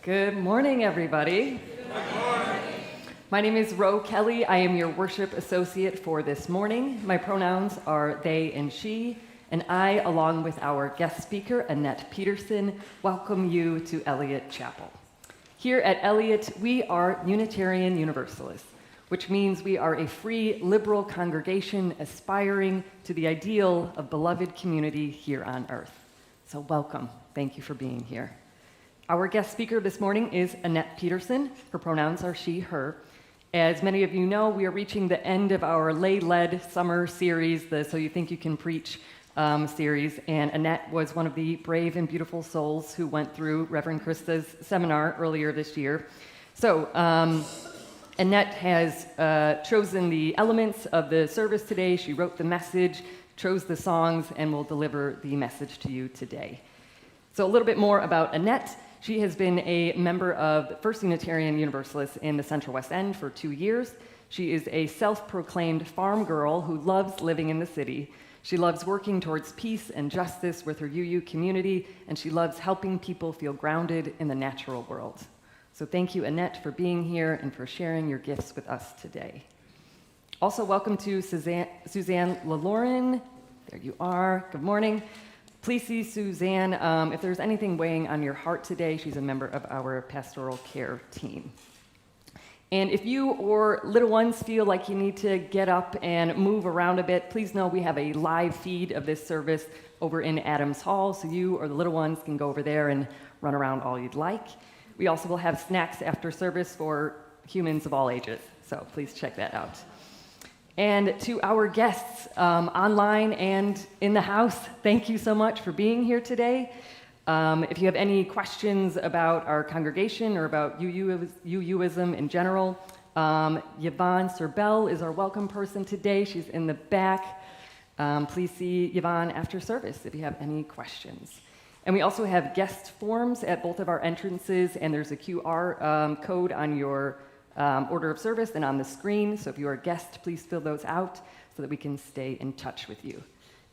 Good morning, everybody. Good morning. My name is Ro Kelly. I am your worship associate for this morning. My pronouns are they and she, and I, along with our guest speaker, Annette Peterson, welcome you to Eliot Chapel. Here at Eliot, we are Unitarian Universalists, which means we are a free, liberal congregation aspiring to the ideal of beloved community here on earth. So welcome. Thank you for being here. Our guest speaker this morning is Annette Peterson. Her pronouns are she, her. As many of you know, we are reaching the end of our lay-led summer series, the So You Think You Can Preach series, and Annette was one of the brave and beautiful souls who went through Reverend Krista's seminar earlier this year. So Annette has chosen the elements of the service today. She wrote the message, chose the songs, and will deliver the message to you today. So a little bit more about Annette. She has been a member of the First Unitarian Universalists in the Central West End for 2 years. She is a self-proclaimed farm girl who loves living in the city. She loves working towards peace and justice with her UU community, and she loves helping people feel grounded in the natural world. So thank you, Annette, for being here and for sharing your gifts with us today. Also, welcome to Suzanne LaLauren. There you are. Good morning. Please see Suzanne if there's anything weighing on your heart today. She's a member of our pastoral care team. And if you or little ones feel like you need to get up and move around a bit, please know we have a live feed of this service over in Adams Hall, so you or the little ones can go over there and run around all you'd like. We also will have snacks after service for humans of all ages, so please check that out. And to our guests online and in the house, thank you so much for being here today. If you have any questions about our congregation or about UUism in general, Yvonne Serbell is our welcome person today. She's in the back. Please see Yvonne after service if you have any questions. And we also have guest forms at both of our entrances, and there's a QR code on your order of service and on the screen. So if you are a guest, please fill those out so that we can stay in touch with you.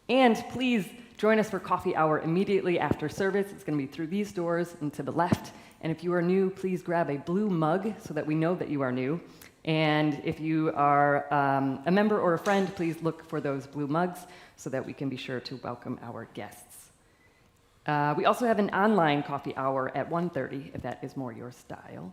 And please join us for coffee hour immediately after service. It's going to be through these doors and to the left. And if you are new, please grab a blue mug so that we know that you are new. And if you are a member or a friend, please look for those blue mugs so that we can be sure to welcome our guests. We also have an online coffee hour at 1:30 if that is more your style.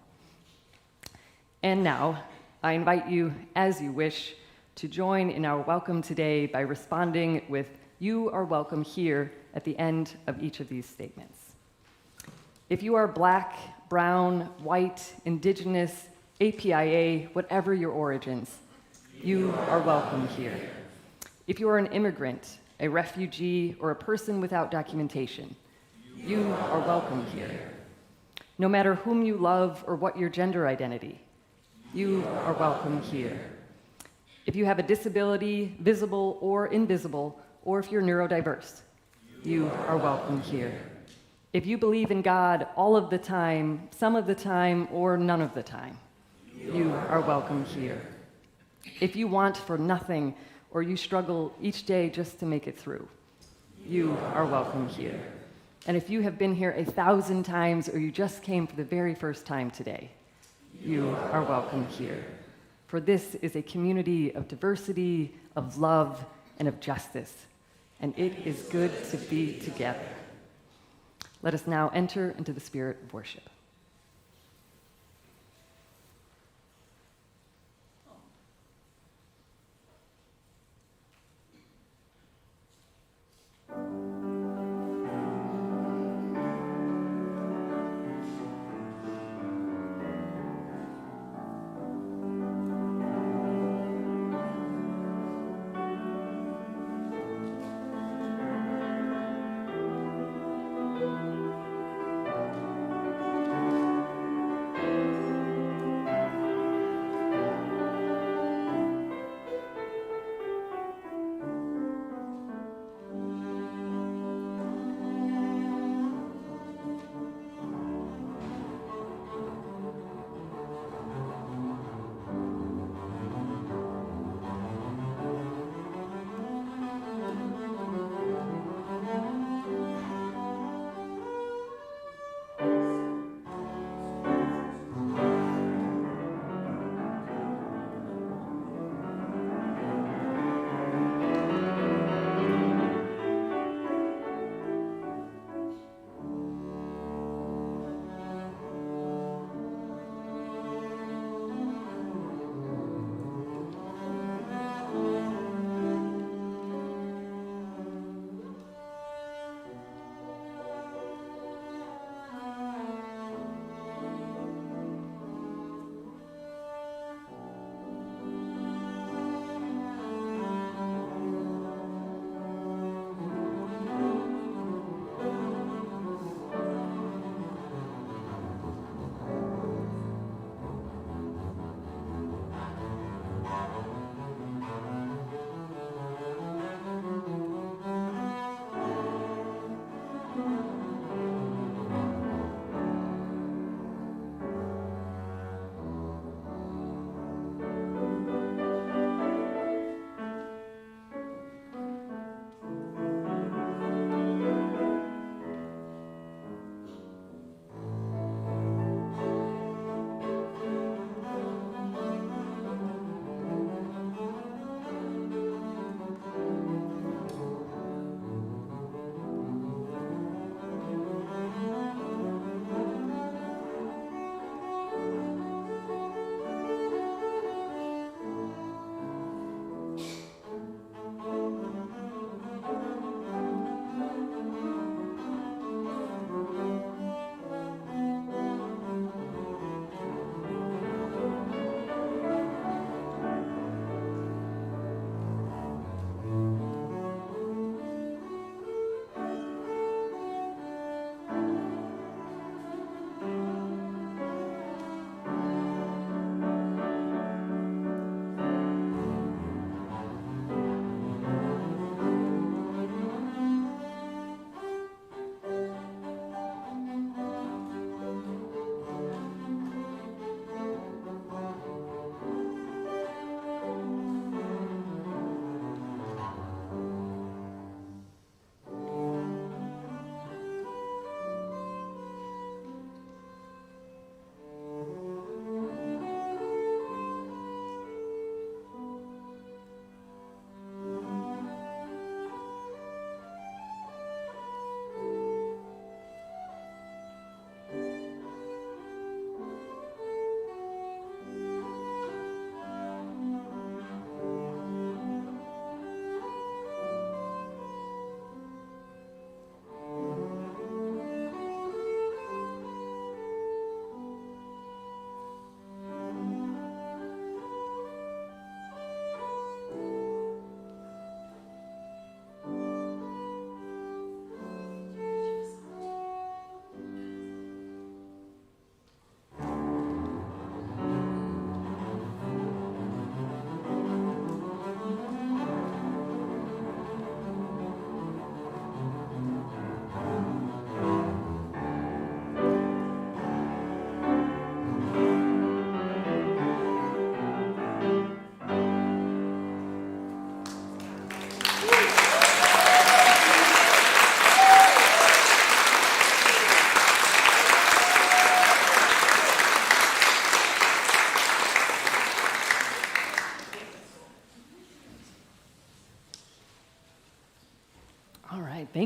And now, I invite you, as you wish, to join in our welcome today by responding with "You are welcome here" at the end of each of these statements. If you are Black, brown, white, indigenous, APIA, whatever your origins, you are welcome here. If you are an immigrant, a refugee, or a person without documentation, you are welcome here. No matter whom you love or what your gender identity, you are welcome here. If you have a disability, visible or invisible, or if you're neurodiverse, you are welcome here. If you believe in God all of the time, some of the time, or none of the time, you are welcome here. If you want for nothing, or you struggle each day just to make it through, you are welcome here. And if you have been here 1,000 times, or you just came for the very first time today, you are welcome here. For this is a community of diversity, of love, and of justice, and it is good to be together. Let us now enter into the spirit of worship.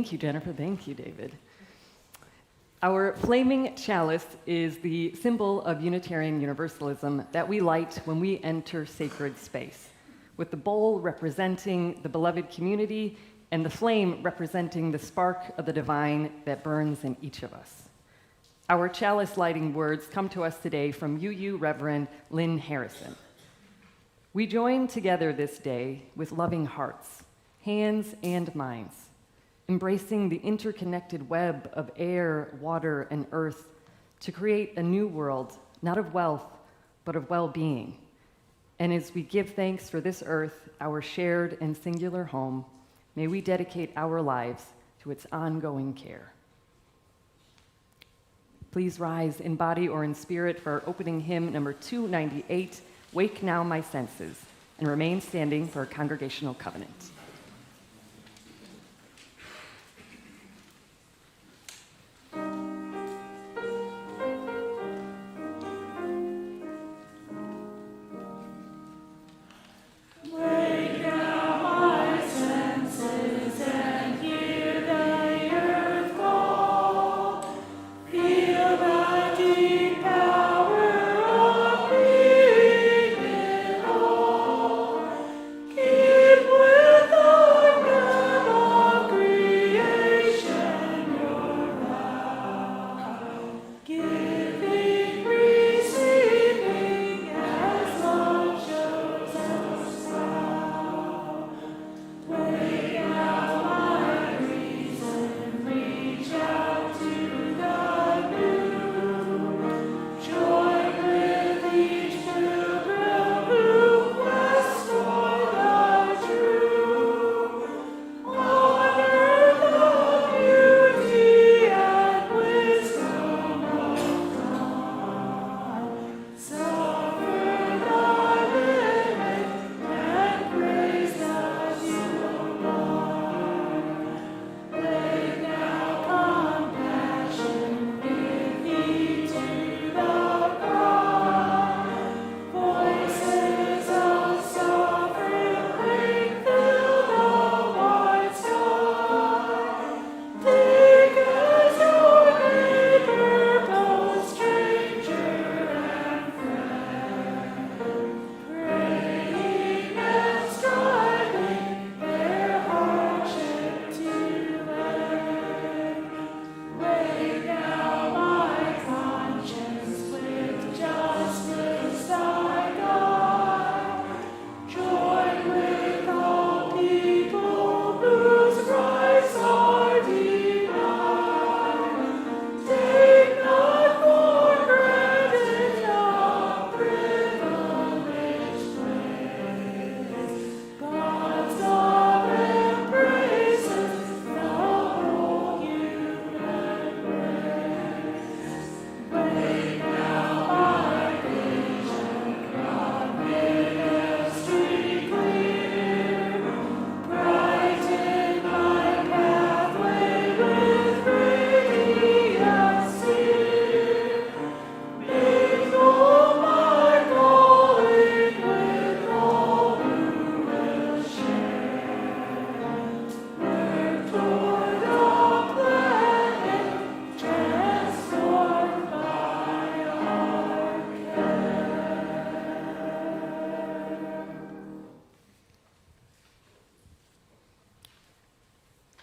Thank you, Jennifer. Thank you, David. Our flaming chalice is the symbol of Unitarian Universalism that we light when we enter sacred space, with the bowl representing the beloved community and the flame representing the spark of the divine that burns in each of us. Our chalice lighting words come to us today from UU Reverend Lynn Harrison. We join together this day with loving hearts, hands and minds, embracing the interconnected web of air, water, and earth to create a new world, not of wealth, but of well-being. And as we give thanks for this earth, our shared and singular home, may we dedicate our lives to its ongoing care. Please rise in body or in spirit for our opening hymn, number 298, Wake Now My Senses, and remain standing for our congregational covenant.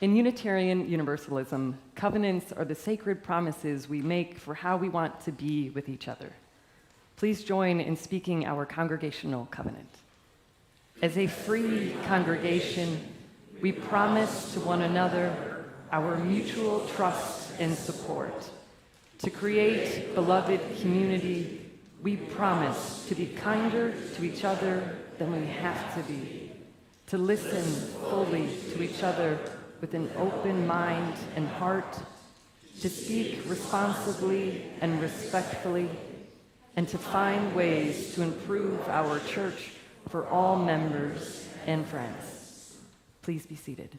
In Unitarian Universalism, covenants are the sacred promises we make for how we want to be with each other. Please join in speaking our congregational covenant. As a free congregation, we promise to one another our mutual trust and support. To create beloved community, we promise to be kinder to each other than we have to be, to listen fully to each other with an open mind and heart, to speak responsibly and respectfully, and to find ways to improve our church for all members and friends. Please be seated.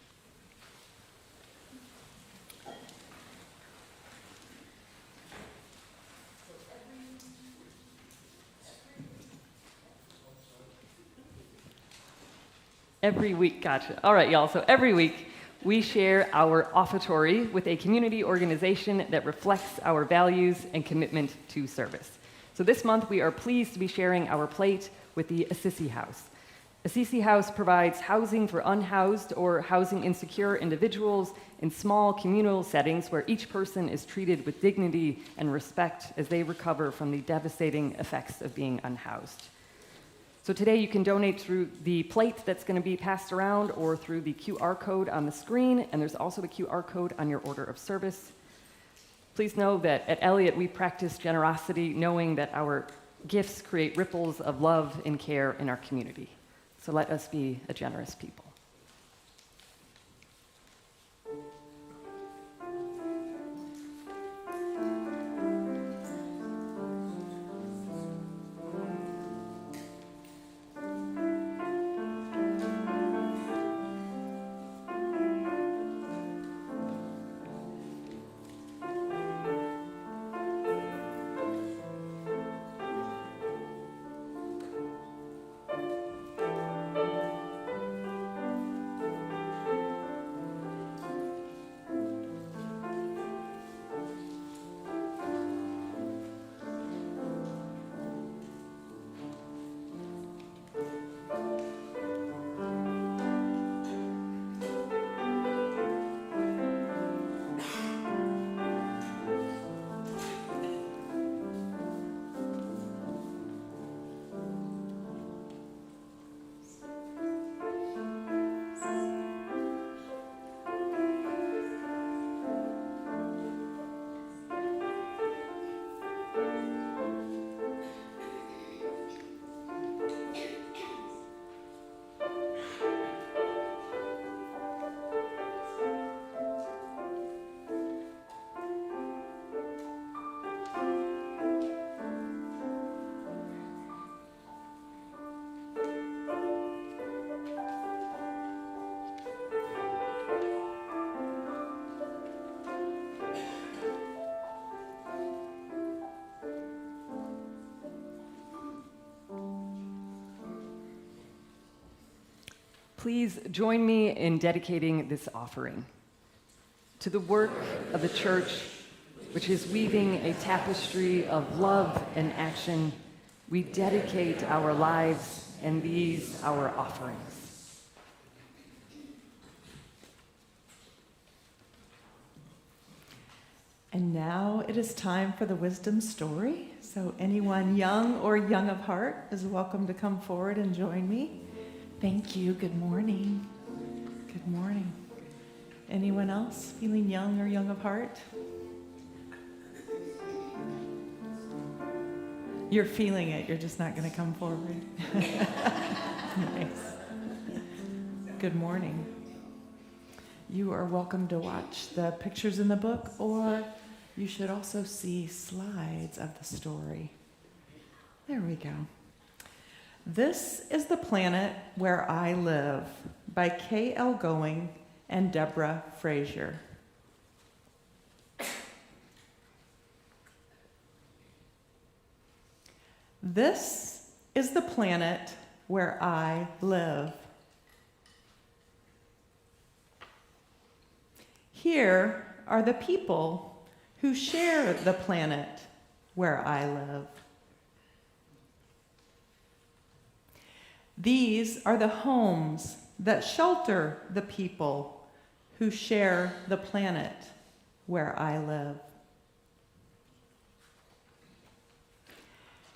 Every week, gotcha. All right, y'all. So every week we share our offertory with a community organization that reflects our values and commitment to service. So this month, we are pleased to be sharing our plate with the Assisi House. Assisi House provides housing for unhoused or housing insecure individuals in small communal settings where each person is treated with dignity and respect as they recover from the devastating effects of being unhoused. So today you can donate through the plate that's going to be passed around or through the QR code on the screen, and there's also the QR code on your order of service. Please know that at Eliot we practice generosity, knowing that our gifts create ripples of love and care in our community. So let us be a generous people. Please join me in dedicating this offering to the work of the church, which is weaving a tapestry of love and action. We dedicate our lives and these our offerings. And now it is time for the wisdom story. So anyone young or young of heart is welcome to come forward and join me. Thank you. Good morning. Good morning. Anyone else feeling young or young of heart? You're feeling it. You're just not going to come forward. Nice. Good morning. You are welcome to watch the pictures in the book, or you should also see slides of the story. There we go. This is the Planet Where I Live by K.L. Going and Deborah Frazier. This is the planet where I live. Here are the people who share the planet where I live. These are the homes that shelter the people who share the planet where I live.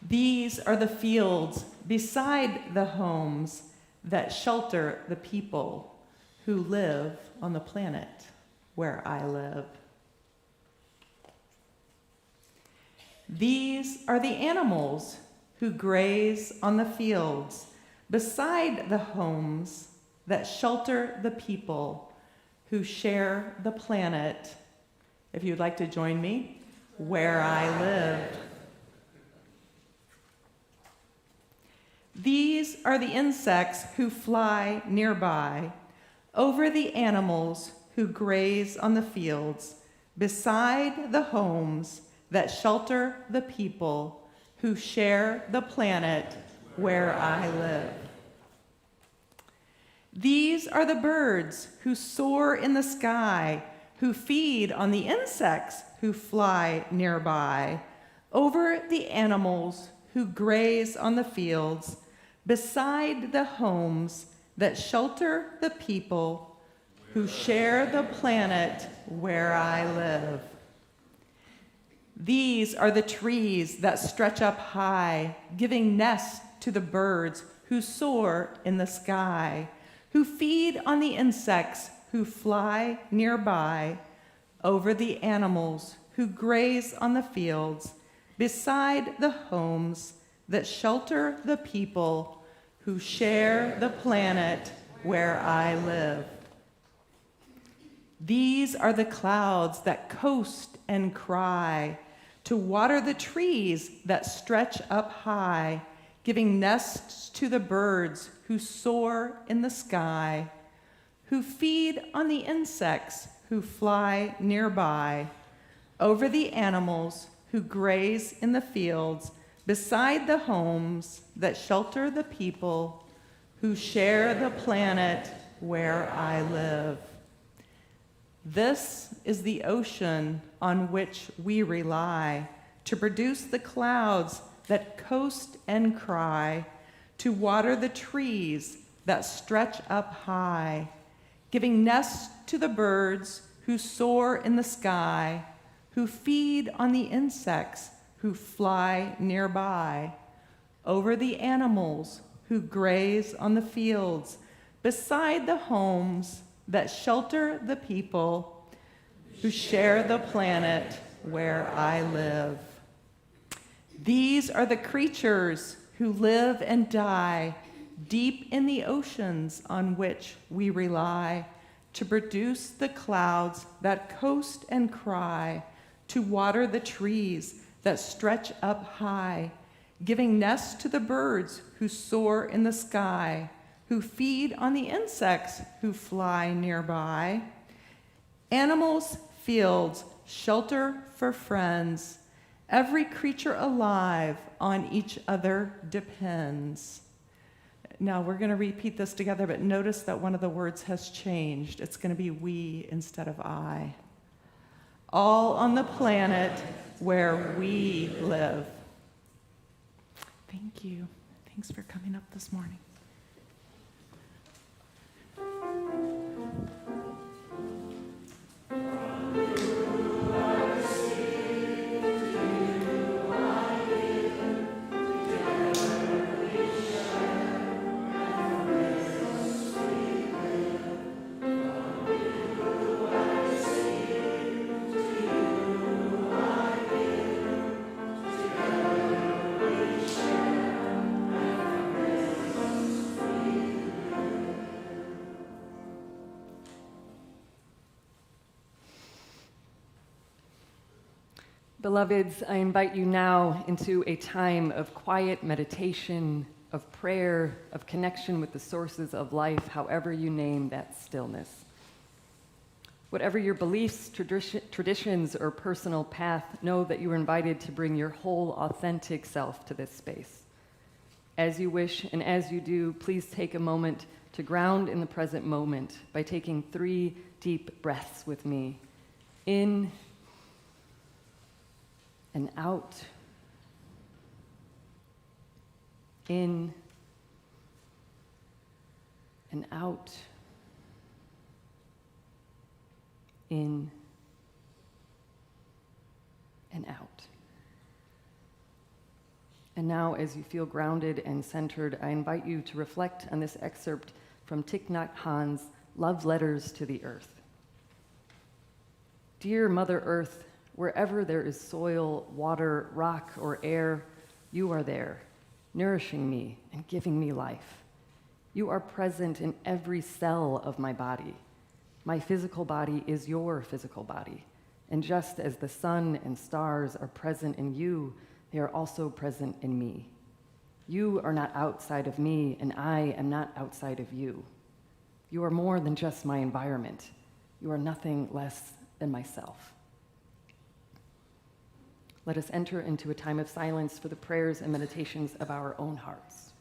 These are the fields beside the homes that shelter the people who live on the planet where I live. These are the animals who graze on the fields beside the homes that shelter the people who share the planet, if you'd like to join me, where I live. These are the insects who fly nearby, over the animals who graze on the fields, beside the homes that shelter the people who share the planet where I live. These are the birds who soar in the sky, who feed on the insects who fly nearby, over the animals who graze on the fields, beside the homes that shelter the people who share the planet where I live. These are the trees that stretch up high, giving nests to the birds who soar in the sky, who feed on the insects who fly nearby, over the animals who graze on the fields, beside the homes that shelter the people who share the planet where I live. These are the clouds that coast and cry to water the trees that stretch up high, giving nests to the birds who soar in the sky, who feed on the insects who fly nearby, over the animals who graze in the fields, beside the homes that shelter the people who share the planet where I live. This is the ocean on which we rely to produce the clouds that coast and cry, to water the trees that stretch up high, giving nests to the birds who soar in the sky, who feed on the insects who fly nearby, over the animals who graze on the fields, beside the homes that shelter the people who share the planet where I live. These are the creatures who live and die deep in the oceans on which we rely, to produce the clouds that coast and cry, to water the trees that stretch up high, giving nests to the birds who soar in the sky, who feed on the insects who fly nearby. Animals, fields, shelter for friends. Every creature alive on each other depends. Now we're going to repeat this together, but notice that one of the words has changed. It's going to be we instead of I. All on the planet where we live. Thank you. Thanks for coming up this morning. Beloveds, I invite you now into a time of quiet meditation, of prayer, of connection with the sources of life, however you name that stillness. Whatever your beliefs, traditions, or personal path, know that you are invited to bring your whole authentic self to this space. As you wish and as you do, please take a moment to ground in the present moment by taking 3 deep breaths with me. In and out. In and out. In and out. And now, as you feel grounded and centered, I invite you to reflect on this excerpt from Thich Nhat Hanh's Love Letters to the Earth. Dear Mother Earth, wherever there is soil, water, rock, or air, you are there, nourishing me and giving me life. You are present in every cell of my body. My physical body is your physical body. And just as the sun and stars are present in you, they are also present in me. You are not outside of me, and I am not outside of you. You are more than just my environment. You are nothing less than myself. Let us enter into a time of silence for the prayers and meditations of our own hearts.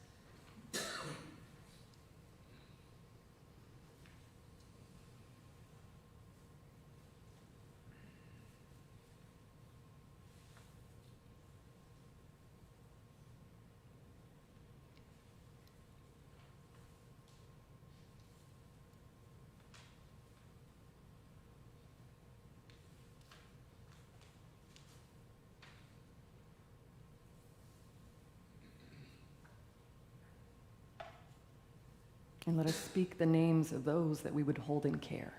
And let us speak the names of those that we would hold in care.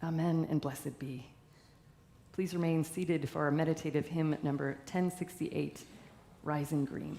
Amen and blessed be. Please remain seated for our meditative hymn number 1068, Rising Green.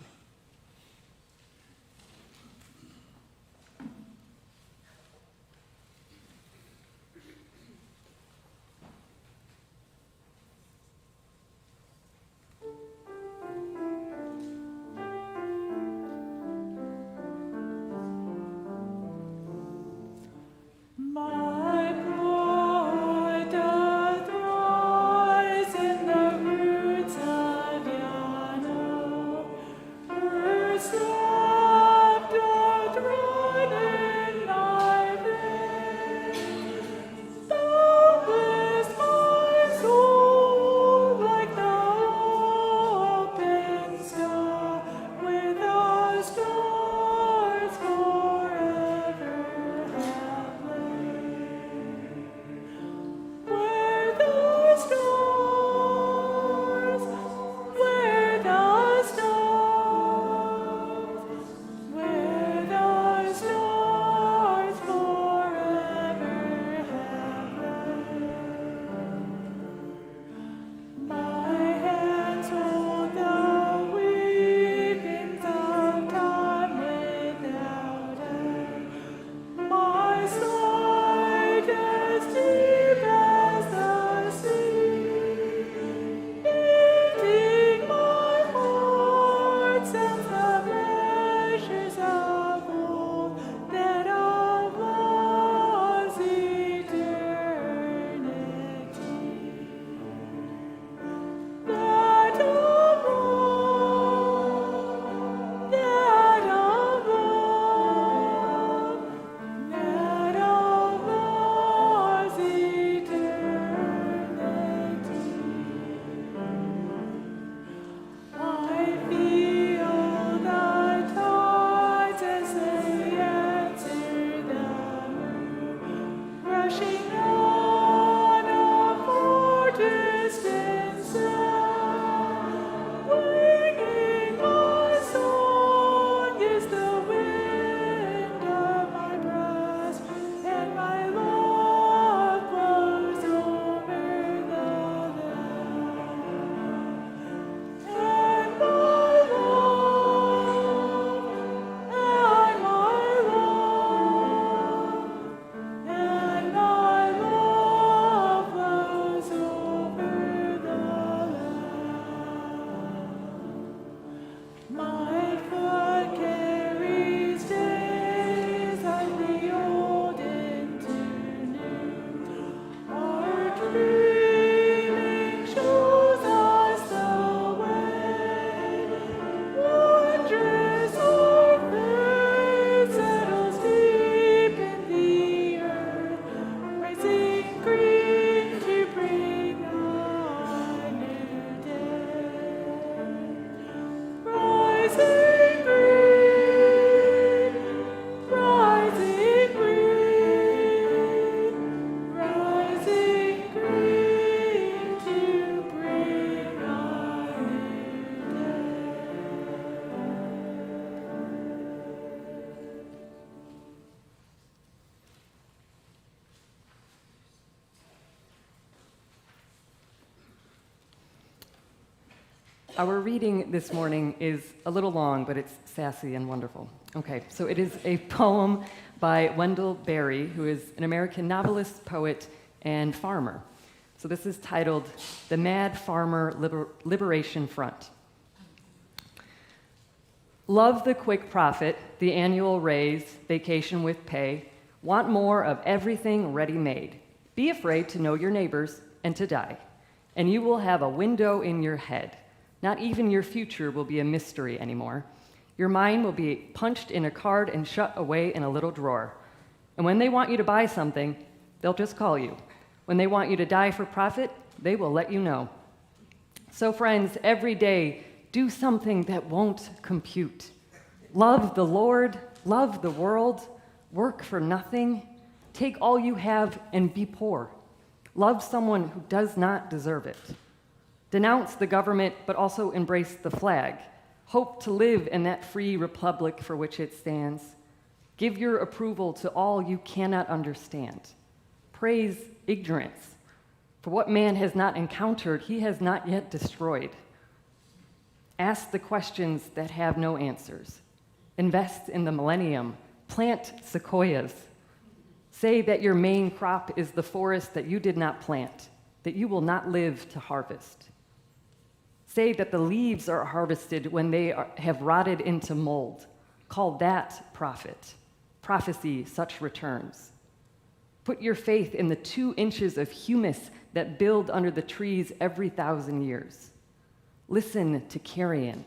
Our reading this morning is a little long, but it's sassy and wonderful. Okay, so it is a poem by Wendell Berry, who is an American novelist, poet, and farmer. So this is titled The Mad Farmer Liberation Front. Love the quick profit, the annual raise, vacation with pay. Want more of everything ready-made. Be afraid to know your neighbors and to die. And you will have a window in your head. Not even your future will be a mystery anymore. Your mind will be punched in a card and shut away in a little drawer. And when they want you to buy something, they'll just call you. When they want you to die for profit, they will let you know. So friends, every day, do something that won't compute. Love the Lord, love the world, work for nothing, take all you have and be poor. Love someone who does not deserve it. Denounce the government, but also embrace the flag. Hope to live in that free republic for which it stands. Give your approval to all you cannot understand. Praise ignorance. For what man has not encountered, he has not yet destroyed. Ask the questions that have no answers. Invest in the millennium. Plant sequoias. Say that your main crop is the forest that you did not plant, that you will not live to harvest. Say that the leaves are harvested when they have rotted into mold. Call that prophet. Prophecy such returns. Put your faith in the 2 inches of humus that build under the trees every 1,000 years. Listen to carrion.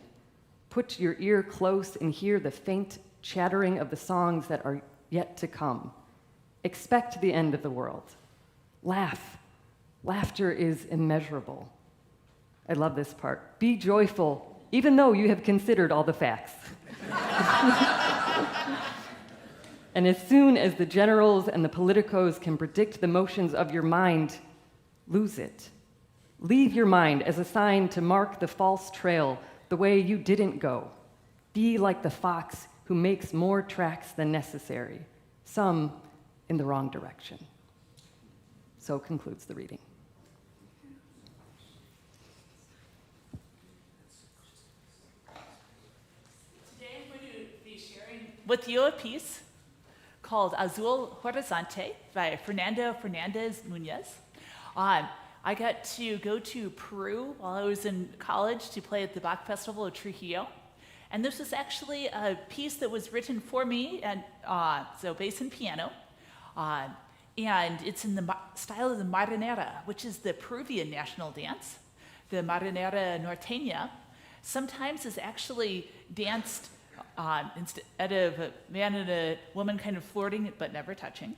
Put your ear close and hear the faint chattering of the songs that are yet to come. Expect the end of the world. Laugh. Laughter is immeasurable. I love this part. Be joyful, even though you have considered all the facts. And as soon as the generals and the politicos can predict the motions of your mind, lose it. Leave your mind as a sign to mark the false trail, the way you didn't go. Be like the fox who makes more tracks than necessary, some in the wrong direction. So concludes the reading. Today I'm going to be sharing with you a piece called Azul Horizonte by Fernando Fernandez Munoz. I got to go to Peru while I was in college to play at the Bach Festival of Trujillo. And this was actually a piece that was written for me, and so bass and piano. And it's in the style of the marinera, which is the Peruvian national dance. The marinera norteña sometimes is actually danced instead of a man and a woman kind of flirting but never touching.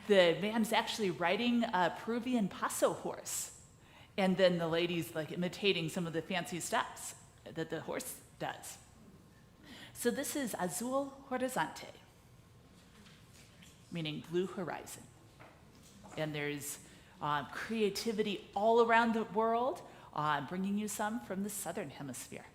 The man's actually riding a Peruvian paso horse, and then the lady's like imitating some of the fancy steps that the horse does. So this is Azul Horizonte, meaning blue horizon. And there's creativity all around the world, bringing you some from the southern hemisphere.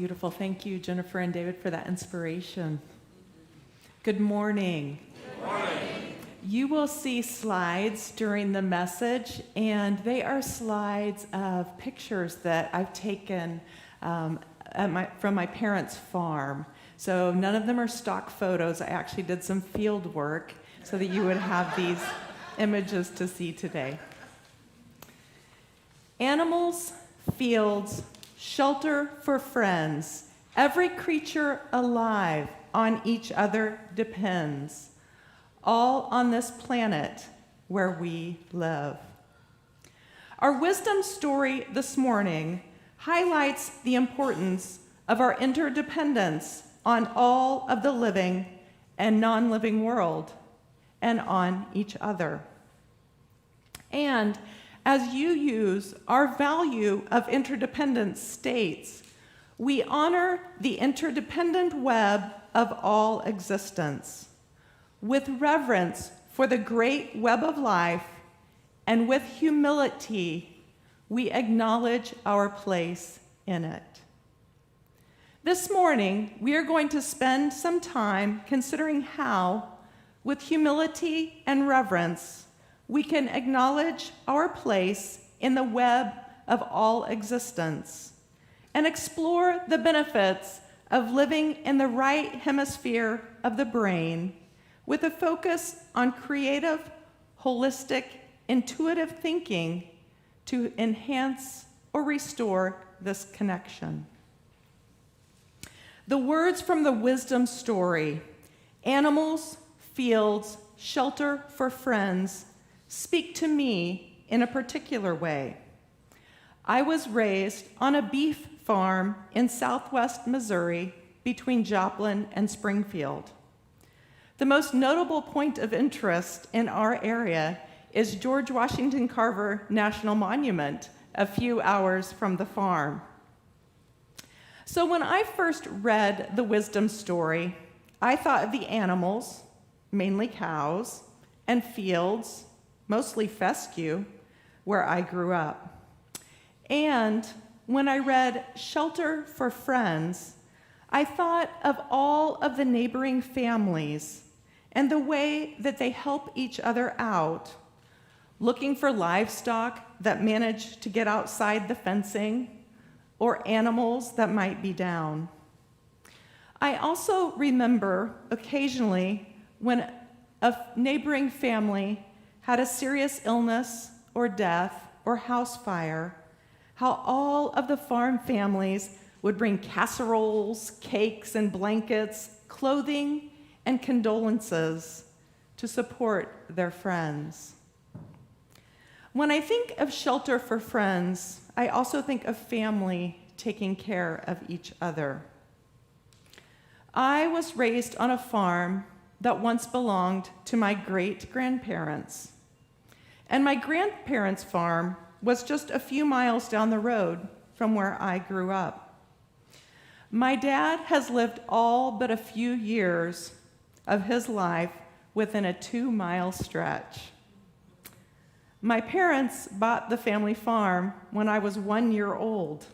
beautiful. Thank you, Jennifer and David, for that inspiration. Good morning. Good morning. You will see slides during the message, and they are slides of pictures that I've taken from my parents' farm. So none of them are stock photos. I actually did some field work so that you would have these images to see today. Animals, fields, shelter for friends. Every creature alive on each other depends. All on this planet where we live. Our wisdom story this morning highlights the importance of our interdependence on all of the living and non-living world and on each other. And as you use our value of interdependence states, we honor the interdependent web of all existence. With reverence for the great web of life and with humility, we acknowledge our place in it. This morning, we are going to spend some time considering how, with humility and reverence, we can acknowledge our place in the web of all existence and explore the benefits of living in the right hemisphere of the brain with a focus on creative, holistic, intuitive thinking to enhance or restore this connection. The words from the wisdom story, animals, fields, shelter for friends, speak to me in a particular way. I was raised on a beef farm in southwest Missouri between Joplin and Springfield. The most notable point of interest in our area is George Washington Carver National Monument, a few hours from the farm. So when I first read the wisdom story, I thought of the animals, mainly cows, and fields, mostly fescue, where I grew up. And when I read Shelter for Friends, I thought of all of the neighboring families and the way that they help each other out, looking for livestock that manage to get outside the fencing or animals that might be down. I also remember occasionally when a neighboring family had a serious illness or death or house fire, how all of the farm families would bring casseroles, cakes, and blankets, clothing, and condolences to support their friends. When I think of Shelter for Friends, I also think of family taking care of each other. I was raised on a farm that once belonged to my great-grandparents. And my grandparents' farm was just a few miles down the road from where I grew up. My dad has lived all but a few years of his life within a 2-mile stretch. My parents bought the family farm when I was 1 year old.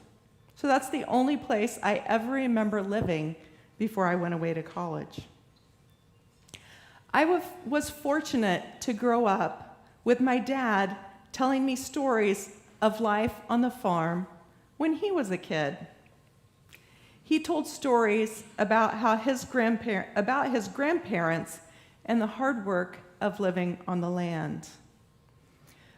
So that's the only place I ever remember living before I went away to college. I was fortunate to grow up with my dad telling me stories of life on the farm when he was a kid. He told stories about his grandparents and the hard work of living on the land.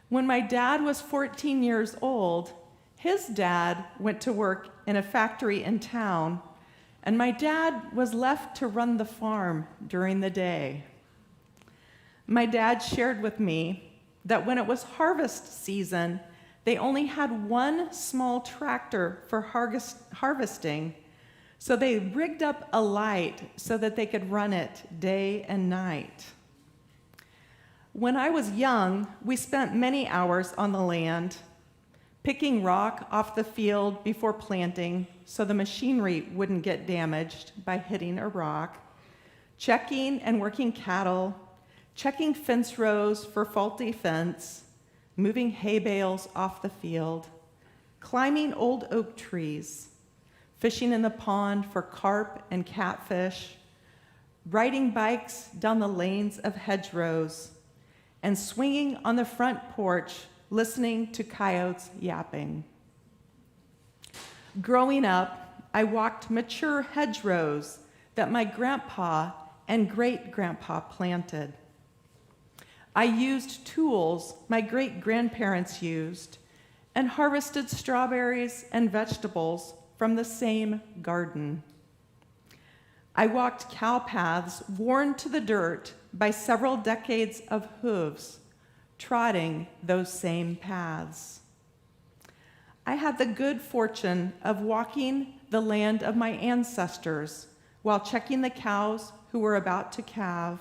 When my dad was 14 years old, his dad went to work in a factory in town, and my dad was left to run the farm during the day. My dad shared with me that when it was harvest season, they only had one small tractor for harvesting, so they rigged up a light so that they could run it day and night. When I was young, we spent many hours on the land, picking rock off the field before planting so the machinery wouldn't get damaged by hitting a rock, checking and working cattle, checking fence rows for faulty fence, moving hay bales off the field, climbing old oak trees, fishing in the pond for carp and catfish, riding bikes down the lanes of hedgerows, and swinging on the front porch, listening to coyotes yapping. Growing up, I walked mature hedgerows that my grandpa and great-grandpa planted. I used tools my great-grandparents used and harvested strawberries and vegetables from the same garden. I walked cow paths worn to the dirt by several decades of hooves, trotting those same paths. I had the good fortune of walking the land of my ancestors while checking the cows who were about to calve,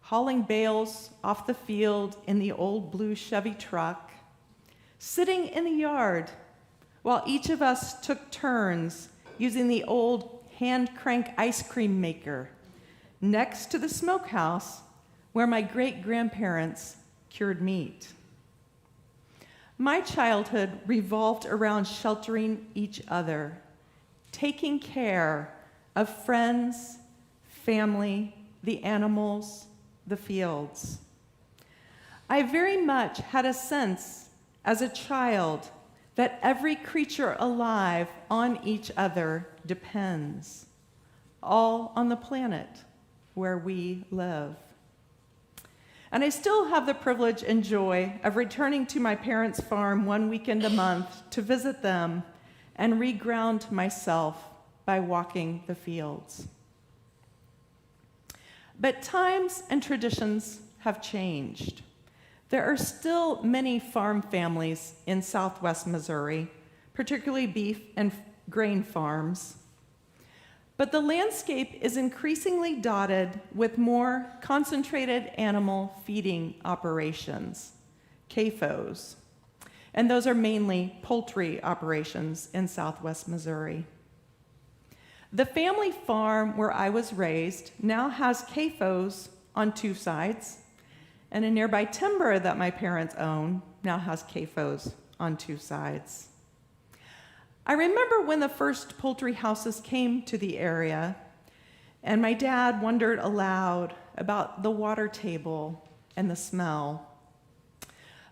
hauling bales off the field in the old blue Chevy truck, sitting in the yard while each of us took turns using the old hand crank ice cream maker next to the smokehouse where my great-grandparents cured meat. My childhood revolved around sheltering each other, taking care of friends, family, the animals, the fields. I very much had a sense as a child that every creature alive on each other depends, all on the planet where we live. And I still have the privilege and joy of returning to my parents' farm one weekend a month to visit them and reground myself by walking the fields. But times and traditions have changed. There are still many farm families in southwest Missouri, particularly beef and grain farms. But the landscape is increasingly dotted with more concentrated animal feeding operations, CAFOs, and those are mainly poultry operations in southwest Missouri. The family farm where I was raised now has CAFOs on two sides, and a nearby timber that my parents own now has CAFOs on two sides. I remember when the first poultry houses came to the area, and my dad wondered aloud about the water table and the smell.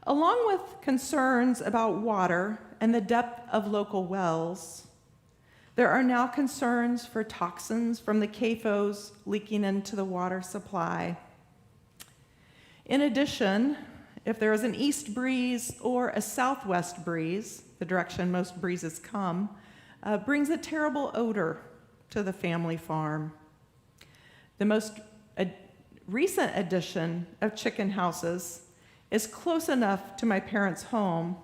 Along with concerns about water and the depth of local wells, there are now concerns for toxins from the CAFOs leaking into the water supply. In addition, if there is an east breeze or a southwest breeze, the direction most breezes come, brings a terrible odor to the family farm. The most recent addition of chicken houses is close enough to my parents' home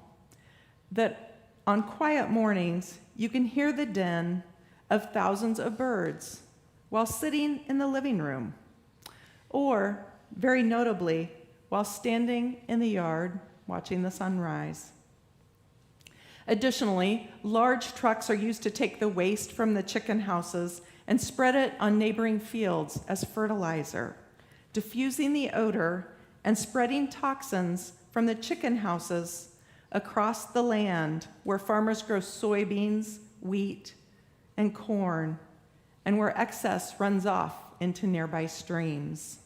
that on quiet mornings, you can hear the din of thousands of birds while sitting in the living room, or, very notably, while standing in the yard watching the sunrise. Additionally, large trucks are used to take the waste from the chicken houses and spread it on neighboring fields as fertilizer, diffusing the odor and spreading toxins from the chicken houses across the land where farmers grow soybeans, wheat, and corn, and where excess runs off into nearby streams.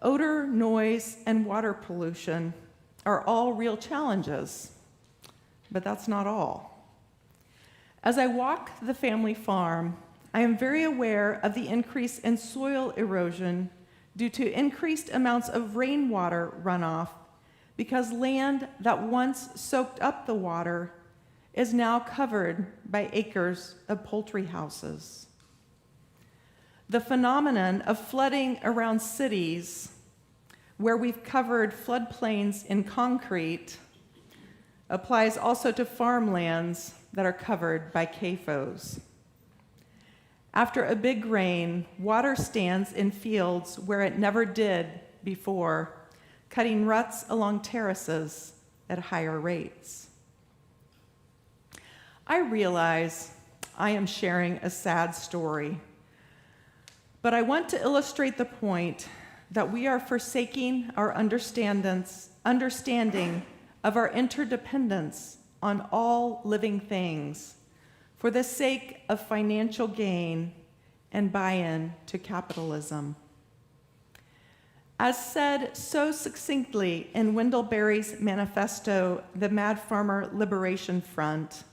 Odor, noise, and water pollution are all real challenges, but that's not all. As I walk the family farm, I am very aware of the increase in soil erosion due to increased amounts of rainwater runoff because land that once soaked up the water is now covered by acres of poultry houses. The phenomenon of flooding around cities, where we've covered floodplains in concrete, applies also to farmlands that are covered by CAFOs. After a big rain, water stands in fields where it never did before, cutting ruts along terraces at higher rates. I realize I am sharing a sad story, but I want to illustrate the point that we are forsaking our understanding of our interdependence on all living things for the sake of financial gain and buy-in to capitalism. As said so succinctly in Wendell Berry's manifesto, The Mad Farmer Liberation Front,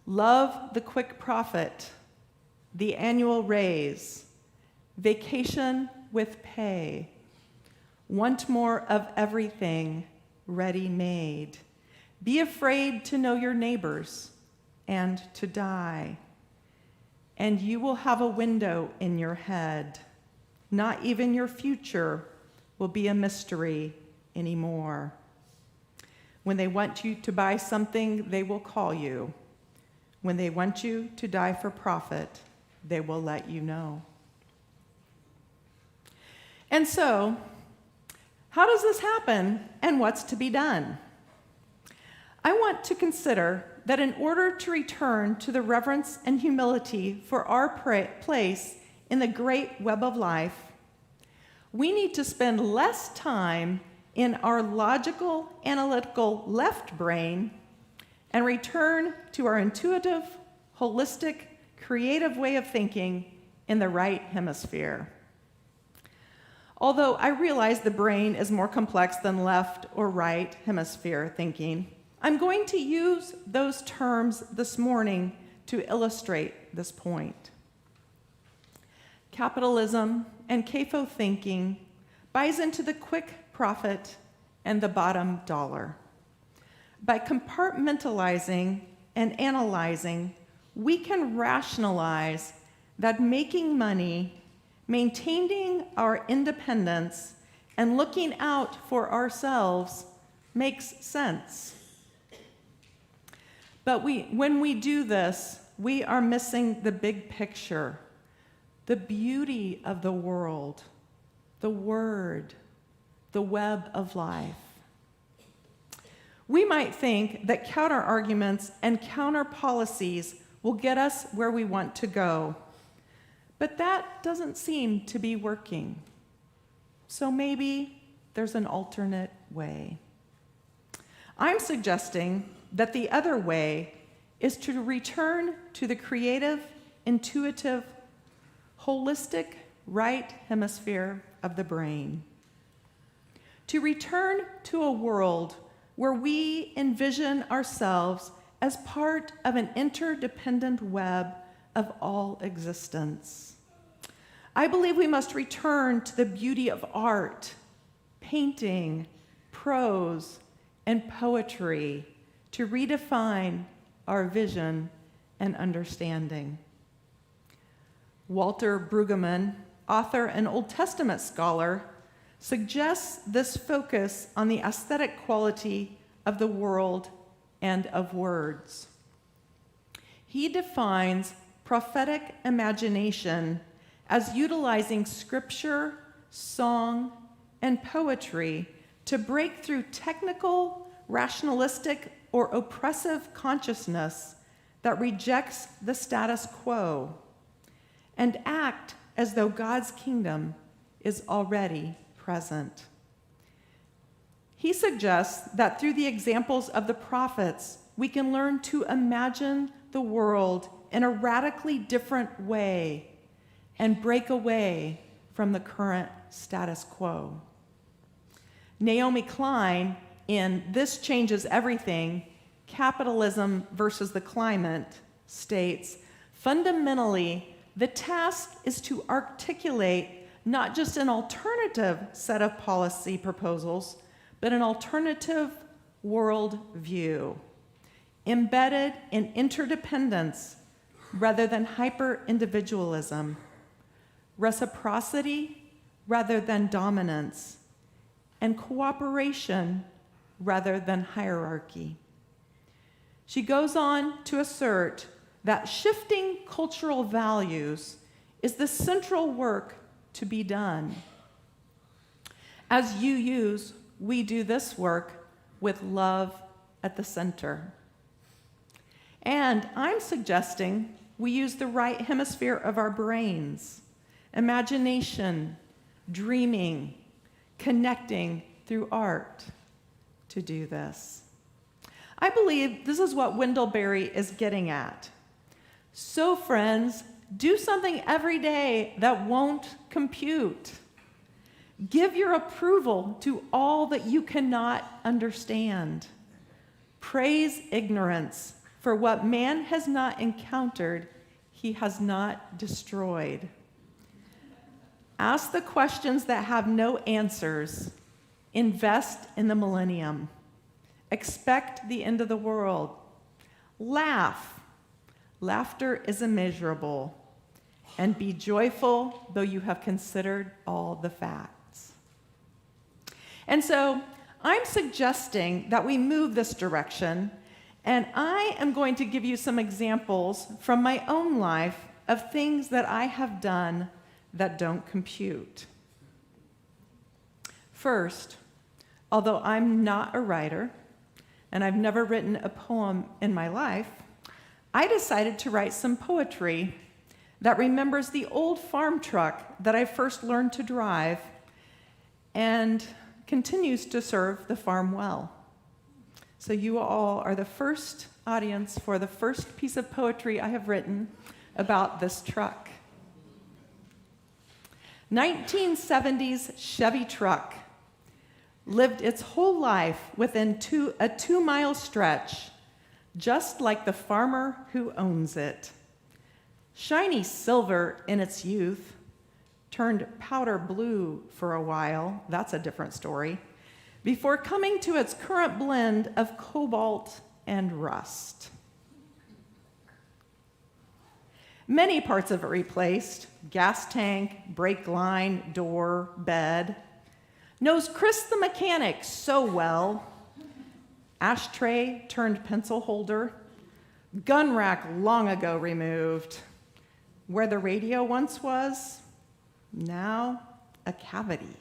love the quick profit, the annual raise, vacation with pay, want more of everything ready-made, be afraid to know your neighbors and to die, and you will have a window in your head. Not even your future will be a mystery anymore. When they want you to buy something, they will call you. When they want you to die for profit, they will let you know. And so, how does this happen, and what's to be done? I want to consider that in order to return to the reverence and humility for our place in the great web of life, we need to spend less time in our logical, analytical left brain and return to our intuitive, holistic, creative way of thinking in the right hemisphere. Although I realize the brain is more complex than left or right hemisphere thinking, I'm going to use those terms this morning to illustrate this point. Capitalism and CAFO thinking buys into the quick profit and the bottom dollar. By compartmentalizing and analyzing, we can rationalize that making money, maintaining our independence, and looking out for ourselves makes sense. But when we do this, we are missing the big picture, the beauty of the world, the word, the web of life. We might think that counter-arguments and counter-policies will get us where we want to go, but that doesn't seem to be working. So maybe there's an alternate way. I'm suggesting that the other way is to return to the creative, intuitive, holistic right hemisphere of the brain. To return to a world where we envision ourselves as part of an interdependent web of all existence. I believe we must return to the beauty of art, painting, prose, and poetry to redefine our vision and understanding. Walter Brueggemann, author and Old Testament scholar, suggests this focus on the aesthetic quality of the world and of words. He defines prophetic imagination as utilizing scripture, song, and poetry to break through technical, rationalistic, or oppressive consciousness that rejects the status quo and act as though God's kingdom is already present. He suggests that through the examples of the prophets, we can learn to imagine the world in a radically different way and break away from the current status quo. Naomi Klein, in This Changes Everything, Capitalism versus the Climate, states, fundamentally, the task is to articulate not just an alternative set of policy proposals, but an alternative world view, embedded in interdependence rather than hyper-individualism, reciprocity rather than dominance, and cooperation rather than hierarchy. She goes on to assert that shifting cultural values is the central work to be done. As UUs, we do this work with love at the center. And I'm suggesting we use the right hemisphere of our brains, imagination, dreaming, connecting through art to do this. I believe this is what Wendell Berry is getting at. So, friends, do something every day that won't compute. Give your approval to all that you cannot understand. Praise ignorance, for what man has not encountered, he has not destroyed. Ask the questions that have no answers. Invest in the millennium. Expect the end of the world. Laugh. Laughter is immeasurable. And be joyful, though you have considered all the facts. And so I'm suggesting that we move this direction, and I am going to give you some examples from my own life of things that I have done that don't compute. First, although I'm not a writer, and I've never written a poem in my life, I decided to write some poetry that remembers the old farm truck that I first learned to drive and continues to serve the farm well. So you all are the first audience for the first piece of poetry I have written about this truck. 1970s Chevy truck lived its whole life within a 2-mile stretch, just like the farmer who owns it. Shiny silver in its youth, turned powder blue for a while, that's a different story, before coming to its current blend of cobalt and rust. Many parts of it replaced: gas tank, brake line, door, bed. Knows Chris the mechanic so well. Ashtray turned pencil holder. Gun rack long ago removed. Where the radio once was, now a cavity.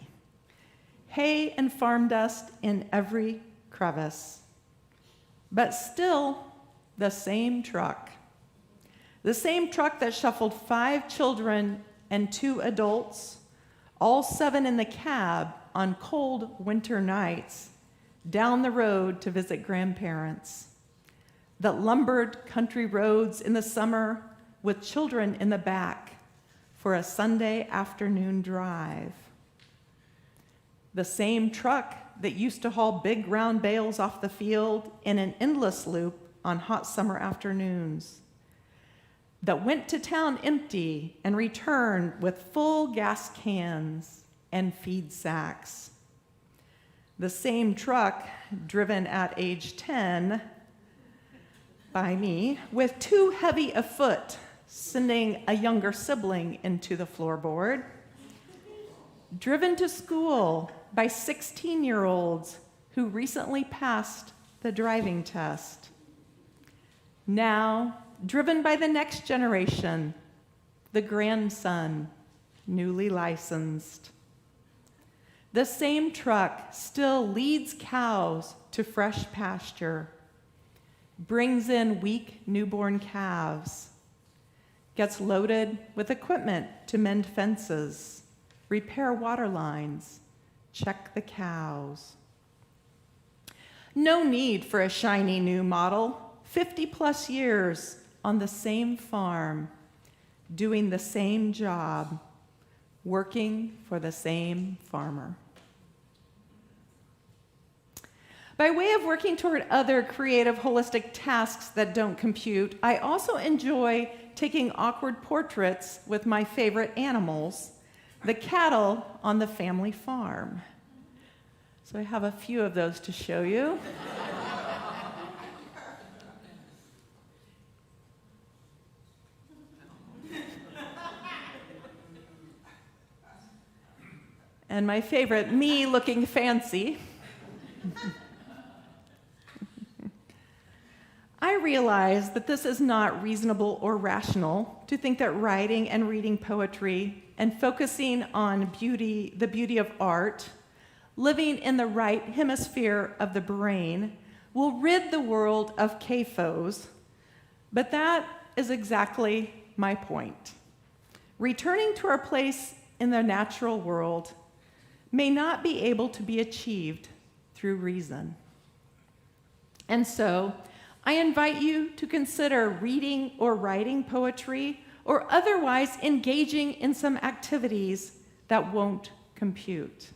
Hay and farm dust in every crevice. But still the same truck. The same truck that shuffled 5 children and 2 adults, all 7 in the cab on cold winter nights, down the road to visit grandparents. That lumbered country roads in the summer with children in the back for a Sunday afternoon drive. The same truck that used to haul big round bales off the field in an endless loop on hot summer afternoons. That went to town empty and returned with full gas cans and feed sacks. The same truck driven at age 10 by me with too heavy a foot, sending a younger sibling into the floorboard. Driven to school by 16-year-olds who recently passed the driving test. Now, driven by the next generation, the grandson, newly licensed. The same truck still leads cows to fresh pasture, brings in weak newborn calves, gets loaded with equipment to mend fences, repair water lines, check the cows. No need for a shiny new model. 50+ years on the same farm, doing the same job, working for the same farmer. By way of working toward other creative, holistic tasks that don't compute, I also enjoy taking awkward portraits with my favorite animals, the cattle on the family farm. So I have a few of those to show you. And my favorite, me looking fancy. I realize that this is not reasonable or rational to think that writing and reading poetry and focusing on beauty, the beauty of art, living in the right hemisphere of the brain, will rid the world of CAFOs, but that is exactly my point. Returning to our place in the natural world may not be able to be achieved through reason. And so, I invite you to consider reading or writing poetry or otherwise engaging in some activities that won't compute.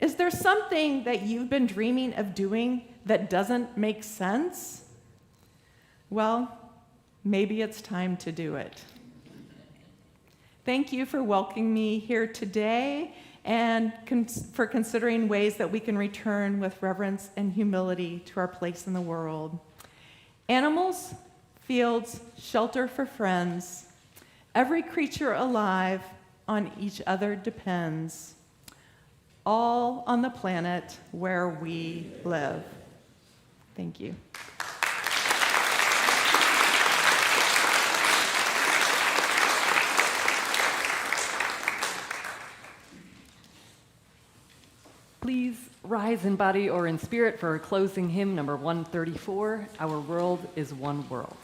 Is there something that you've been dreaming of doing that doesn't make sense? Well, maybe it's time to do it. Thank you for welcoming me here today and for considering ways that we can return with reverence and humility to our place in the world. Animals, fields, shelter for friends. Every creature alive on each other depends. All on the planet where we live. Thank you. Please rise in body or in spirit for our closing hymn, number 134, Our World is One World.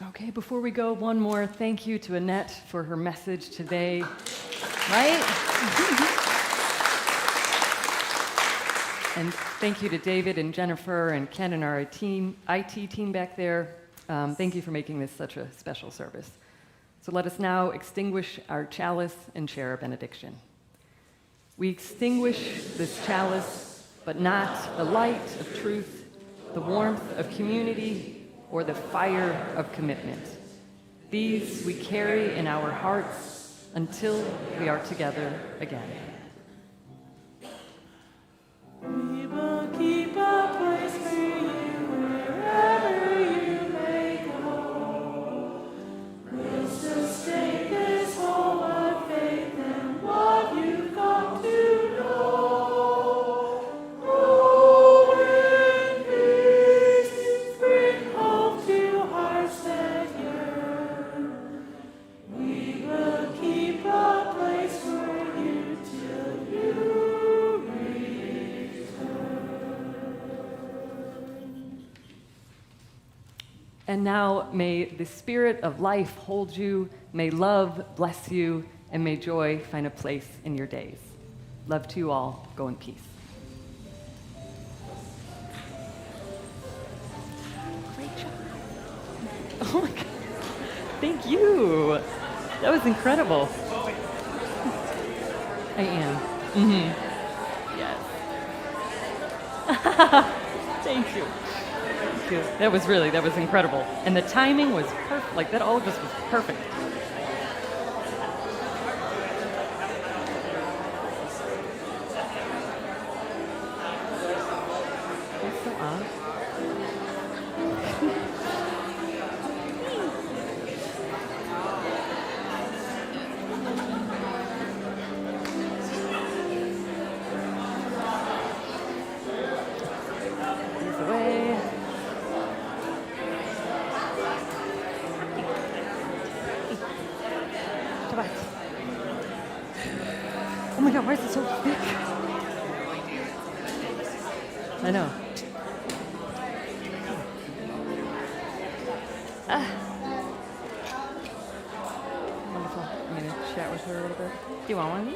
Okay, before we go, one more thank you to Annette for her message today. Right? And thank you to David and Jennifer and Ken and our IT team back there. Thank you for making this such a special service. So let us now extinguish our chalice and share a benediction. We extinguish this chalice, but not the light of truth, the warmth of community, or the fire of commitment. These we carry in our hearts until we are together again. We will keep a place for you wherever you may go. We'll sustain this home of faith and what you've come to know. Grow in peace, bring hope to hearts that yearn. We will keep a place for you till you return. And now may the spirit of life hold you, may love bless you, and may joy find a place in your days. Love to you all. Go in peace. Great job. Oh my God. Thank Thank you. That was incredible. I am. Yes. Thank you. Thank you. That was incredible. And the timing was perfect. Like that all just was perfect. That's so odd. These away. Shabbat. Oh my God, why is it so thick? I know. Wonderful. I'm going to chat with her a little bit. Do you want one of these?